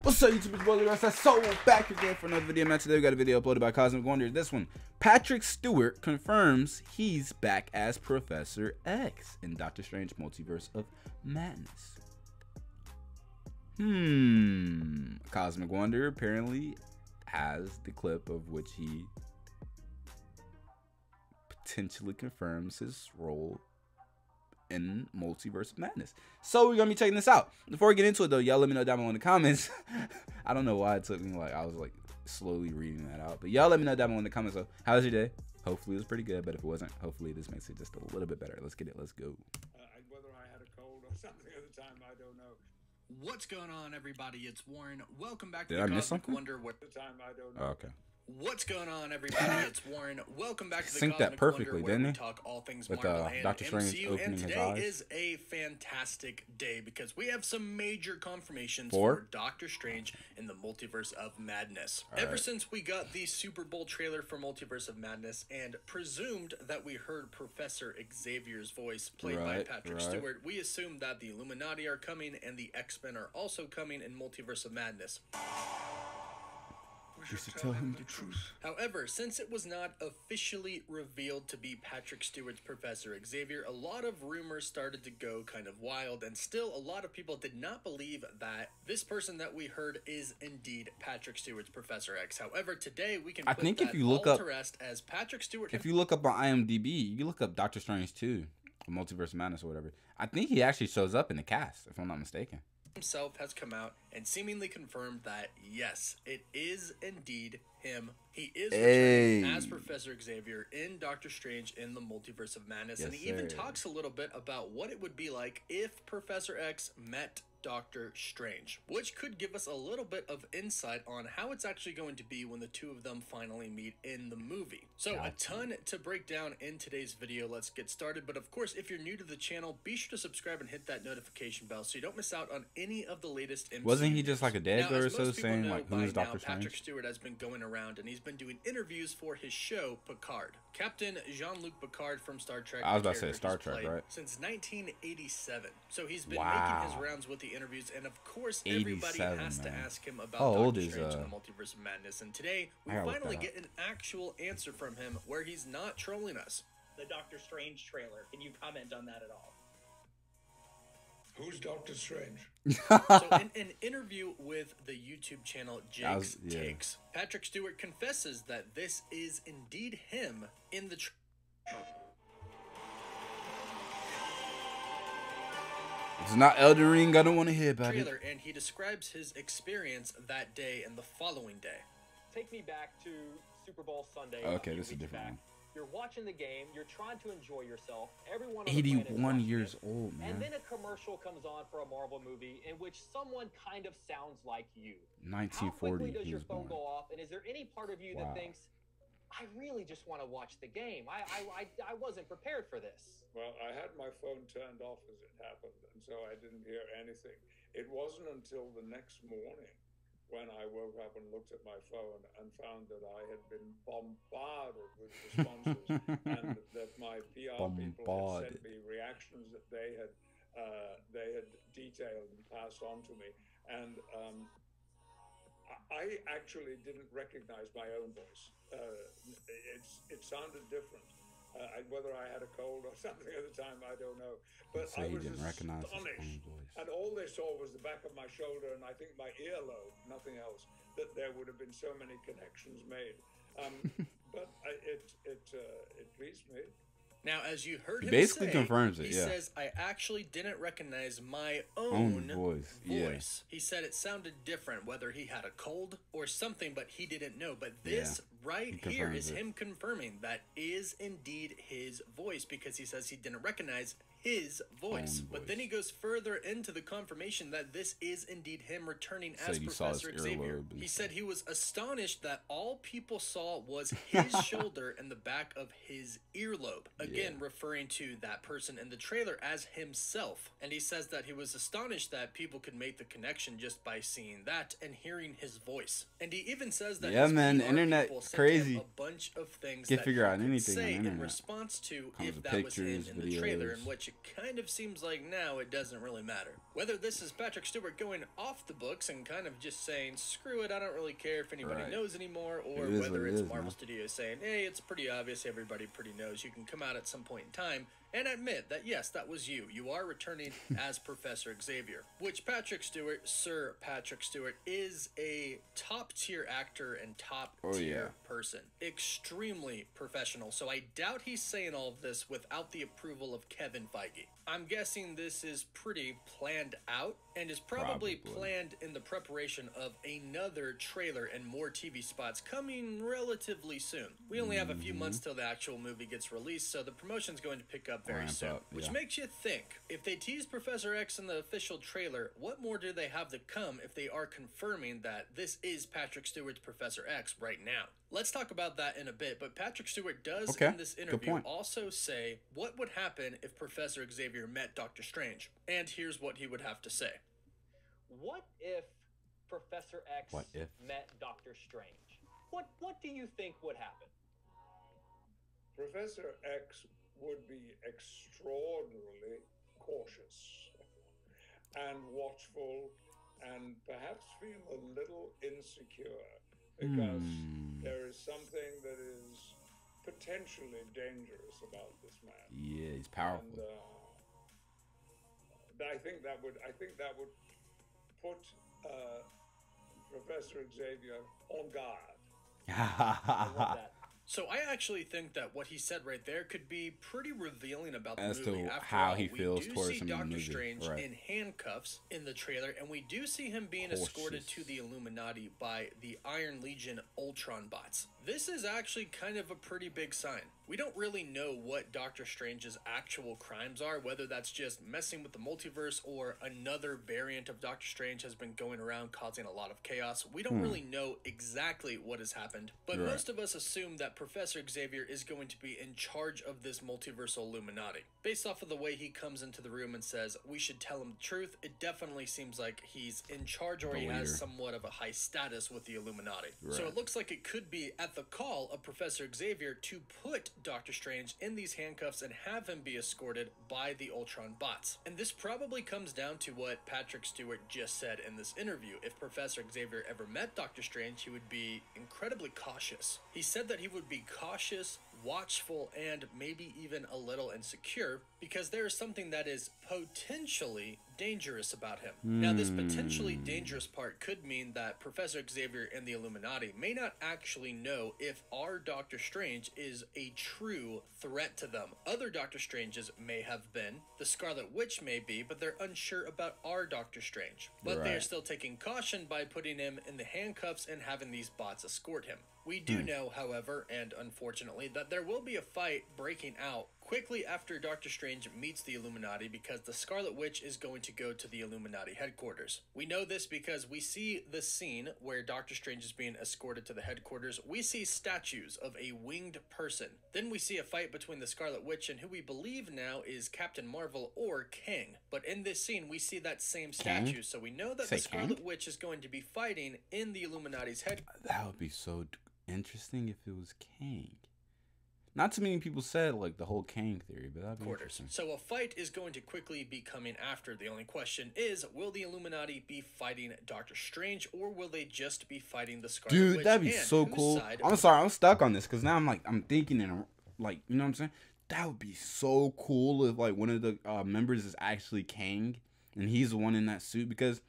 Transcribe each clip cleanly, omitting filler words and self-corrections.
What's up, YouTube? It's Multiverse. SSoo back again for another video. Man, today we got a video uploaded by Cosmic Wonder. This one, Patrick Stewart confirms he's back as Professor X in Doctor Strange Multiverse of Madness. Cosmic Wonder apparently has the clip of which he potentially confirms his role in Multiverse of Madness. So we're gonna be checking this out. Before we get into it though, y'all let me know down below in the comments. I don't know why it took me, like, I was like slowly reading that out, but y'all let me know down below in the comments. So how was your day? Hopefully it was pretty good, but if it wasn't, hopefully this makes it just a little bit better. Let's get it. Let's go. Whether I had a cold or something at the time, I don't know. What's going on, everybody? It's Warren. Welcome back to Did I miss something? Wonder. What At the time, I don't know. Oh, okay. What's going on, everybody? It's Warren. Welcome back to the Synced that Cosmic perfectly, Wonder, where didn't we he? talk all things With, Marvel and Doctor Strange MCU. opening And his today eyes. is a fantastic day because we have some major confirmations For? for Doctor Strange in the Multiverse of Madness. All Ever right. since we got the Super Bowl trailer for Multiverse of Madness and presumed that we heard Professor Xavier's voice played by Right, Patrick right. Stewart, we assumed that the Illuminati are coming and the X-Men are also coming in Multiverse of Madness. You should tell him the truth. However, since it was not officially revealed to be Patrick Stewart's Professor Xavier, a lot of rumors started to go kind of wild, and still a lot of people did not believe that this person that we heard is indeed Patrick Stewart's Professor X. However, today we can I put think if that you look all up- to rest as Patrick Stewart. If you look up on IMDb, you look up Doctor Strange 2, Multiverse of Madness or whatever. I think he actually shows up in the cast, if I'm not mistaken. himself has come out and seemingly confirmed that yes, it is indeed him. He is returning as Professor Xavier in Doctor Strange in the Multiverse of Madness, and he even talks a little bit about what it would be like if Professor X met Doctor Strange, which could give us a little bit of insight on how it's actually going to be when the two of them finally meet in the movie. So a ton to break down in today's video. Let's get started. But of course, if you're new to the channel, be sure to subscribe and hit that notification bell so you don't miss out on any of the latest MCU Wasn't he just like a dead now, or as so most people saying know like by who's now, Doctor Patrick Strange? Stewart has been going around and he's been doing interviews for his show Picard. Captain Jean-Luc Picard from Star Trek. I was about to the say character Star he's Trek, played right? Since 1987. So he's been Wow. making his rounds with the interviews, and of course everybody 87, has to man. ask him about How old Doctor is, Strange in the Multiverse of Madness. And today we I gotta look finally that get an actual answer from him where he's not trolling us. The Doctor Strange trailer. Can you comment on that at all? Who's Doctor Strange? So in an interview with the YouTube channel Jake's yeah. Takes, Patrick Stewart confesses that this is indeed him in the It's not Elden Ring. I don't want to hear about it. trailer, and he describes his experience that day and the following day. Take me back to Super Bowl Sunday. Okay, a few this is a weeks different back. one. You're watching the game. You're trying to enjoy yourself. Everyone on the planet is 81 watching years it. old, And man. then a commercial comes on for a Marvel movie in which someone kind of sounds like you. How 1940 quickly does he your was phone born. go off? And is there any part of you Wow. that thinks, I really just want to watch the game. I wasn't prepared for this. Well, I had my phone turned off as it happened, and so I didn't hear anything. It wasn't until the next morning when I woke up and looked at my phone and found that I had been bombarded with responses and that my PR people had sent me reactions that they had detailed and passed on to me. And I actually didn't recognize my own voice. It sounded different. Whether I had a cold or something at the time, I don't know. But So I he was didn't recognize his own astonished. voice. And all they saw was the back of my shoulder and I think my earlobe, nothing else, that there would have been so many connections made. But it pleased me. Now, as you heard him Basically say, confirms it, he yeah. says, I actually didn't recognize my Own own voice, yeah. voice. He said it sounded different, whether he had a cold or something, but he didn't know. But this right he here confirms is it. him confirming that is indeed his voice, because he says he didn't recognize his voice. Own But then voice. he goes further into the confirmation that this is indeed him returning Said as he saw his Professor Xavier. earlobe and He stuff. said he was astonished that all people saw was his shoulder and the back of his earlobe. Again, referring to that person in the trailer as himself. And he says that he was astonished that people could make the connection just by seeing that and hearing his voice. And he even says that his man, PR internet people sent crazy. him a bunch of things Can't that figure he out could anything on say the in internet. response to Comes if with that was him pictures, in the trailer, videos. in which it kind of seems like now it doesn't really matter. Whether this is Patrick Stewart going off the books and kind of just saying, screw it, I don't really care if anybody knows anymore, or whether it's Marvel Studios saying, hey, it's pretty obvious, everybody pretty knows, you can come out at some point in time and admit that, yes, that was you. You are returning as Professor Xavier, which Patrick Stewart, Sir Patrick Stewart, is a top-tier actor and top-tier person. Extremely professional, so I doubt he's saying all of this without the approval of Kevin Feige. I'm guessing this is pretty planned out and is probably planned in the preparation of another trailer and more TV spots coming relatively soon. We only have a few months till the actual movie gets released, so the promotion's going to pick up very soon. Which makes you think, if they tease Professor X in the official trailer, what more do they have to come if they are confirming that this is Patrick Stewart's Professor X right now? Let's talk about that in a bit, but Patrick Stewart does in this interview also say what would happen if Professor Xavier met Doctor Strange, and here's what he would have to say. What if Professor X met Doctor Strange? What do you think would happen? Professor X would be extraordinarily cautious and watchful and perhaps feel a little insecure because there is something that is potentially dangerous about this man. Yeah, he's powerful. And I think that would put Professor Xavier on guard. I love that. So I actually think that what he said right there could be pretty revealing about the as movie. to After how all, he feels towards him in the Doctor movie. Strange in handcuffs in the trailer, and we do see him being escorted to the Illuminati by the Iron Legion Ultron bots. This is actually kind of a pretty big sign. We don't really know what Doctor Strange's actual crimes are, whether that's just messing with the multiverse or another variant of Doctor Strange has been going around causing a lot of chaos. We don't really know exactly what has happened, but most of us assume that Professor Xavier is going to be in charge of this multiversal Illuminati. Based off of the way he comes into the room and says, we should tell him the truth, it definitely seems like he's in charge, or he has somewhat of a high status with the Illuminati. So it looks like it could be at the call of Professor Xavier to put Doctor Strange in these handcuffs and have him be escorted by the Ultron bots. And this probably comes down to what Patrick Stewart just said in this interview. If Professor Xavier ever met Doctor Strange, he would be incredibly cautious. He said that he would be cautious, watchful, and maybe even a little insecure because there is something that is potentially dangerous about him. Now, this potentially dangerous part could mean that Professor Xavier and the Illuminati may not actually know if our Doctor Strange is a true threat to them. Other Doctor Stranges may have been, the Scarlet Witch may be, but they're unsure about our Doctor Strange. But they are still taking caution by putting him in the handcuffs and having these bots escort him. We do know, however, and unfortunately, that there will be a fight breaking out quickly after Doctor Strange meets the Illuminati because the Scarlet Witch is going to go to the Illuminati headquarters. We know this because we see the scene where Doctor Strange is being escorted to the headquarters. We see statues of a winged person. Then we see a fight between the Scarlet Witch and who we believe now is Captain Marvel or Kang. But in this scene, we see that same statue, so we know that the Scarlet Witch is going to be fighting in the Illuminati's head. That would be so interesting if it was Kang. Not too many people said like the whole Kang theory, but that'd be interesting. So a fight is going to quickly be coming after. The only question is, will the Illuminati be fighting Doctor Strange, or will they just be fighting the Scarlet Witch? Dude, that'd be so cool. I'm sorry, I'm stuck on this because now I'm thinking and like, you know what I'm saying? That would be so cool if like one of the members is actually Kang and he's the one in that suit, because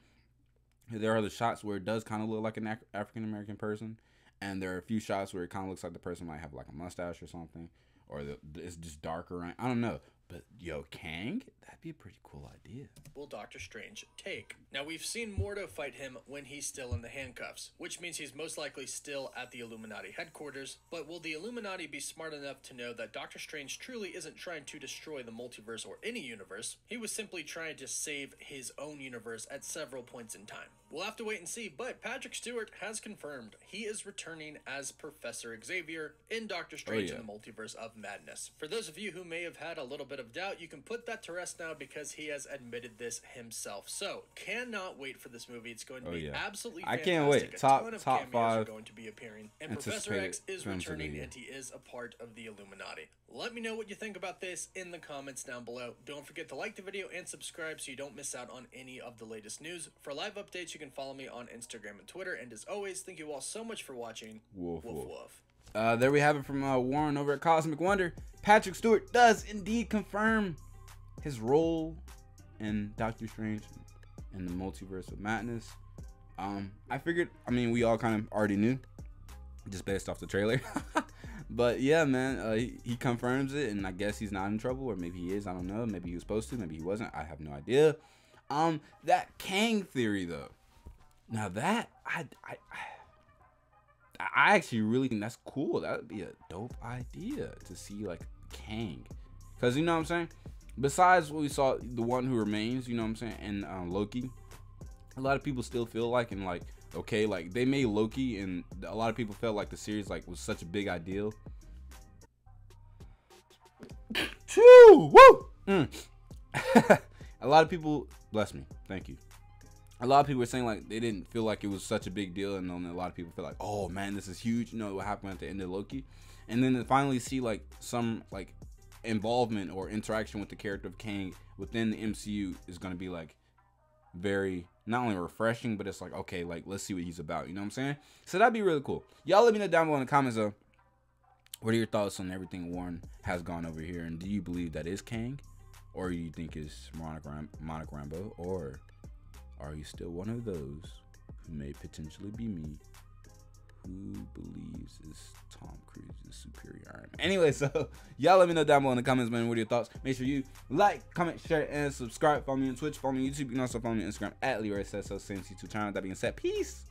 there are the shots where it does kind of look like an African American person. And there are a few shots where it kind of looks like the person might have like a mustache or something. Or it's just darker. I don't know. But, yo, Kang? That'd be a pretty cool idea. Will Doctor Strange take? Now, we've seen Mordo fight him when he's still in the handcuffs, which means he's most likely still at the Illuminati headquarters. But will the Illuminati be smart enough to know that Doctor Strange truly isn't trying to destroy the multiverse or any universe? He was simply trying to save his own universe at several points in time. We'll have to wait and see, but Patrick Stewart has confirmed he is returning as Professor Xavier in Doctor Strange in the Multiverse of Madness. For those of you who may have had a little bit of doubt, you can put that to rest now because he has admitted this himself. So, cannot wait for this movie. It's going to be absolutely fantastic. I can't wait. Top 5 are going to be appearing, and Professor X is returning, and he is a part of the Illuminati. Let me know what you think about this in the comments down below. Don't forget to like the video and subscribe so you don't miss out on any of the latest news. For live updates, you can follow me on Instagram and Twitter. And as always, thank you all so much for watching. Woof, woof, woof. There we have it from Warren over at Cosmic Wonder. Patrick Stewart does indeed confirm his role in Doctor Strange in the Multiverse of Madness. I figured, I mean, we all kind of already knew, just based off the trailer. But yeah, man, he confirms it, and I guess he's not in trouble, or maybe he is. I don't know. Maybe he was supposed to. Maybe he wasn't. I have no idea. That Kang theory, though. Now that I actually really think that's cool. That would be a dope idea to see like Kang, because you know what I'm saying. Besides what we saw, the one who remains, you know what I'm saying, and Loki. A lot of people still feel like, and like, okay, like they made Loki, and a lot of people felt like the series like was such a big ideal. Woo! A lot of people, bless me, thank you. A lot of people were saying like they didn't feel like it was such a big deal, and then a lot of people feel like, oh man, this is huge. You know what happened at the end of Loki, and then to finally see like some like involvement or interaction with the character of Kang within the MCU is gonna be like very not only refreshing, but it's like, okay, like let's see what he's about, you know what I'm saying? So that'd be really cool. Y'all let me know down below in the comments though, what are your thoughts on everything Warren has gone over here, and do you believe that is Kang, or do you think it's Monica Rambeau, or are you still one of those who may potentially be me, who believes is Tom Cruise's superior Iron Man? Anyway, so y'all let me know down below in the comments, man, what are your thoughts? Make sure you like, comment, share, and subscribe. Follow me on Twitch, follow me on YouTube. You can also follow me on Instagram at SSoo. Same YouTube channel. That being said, peace.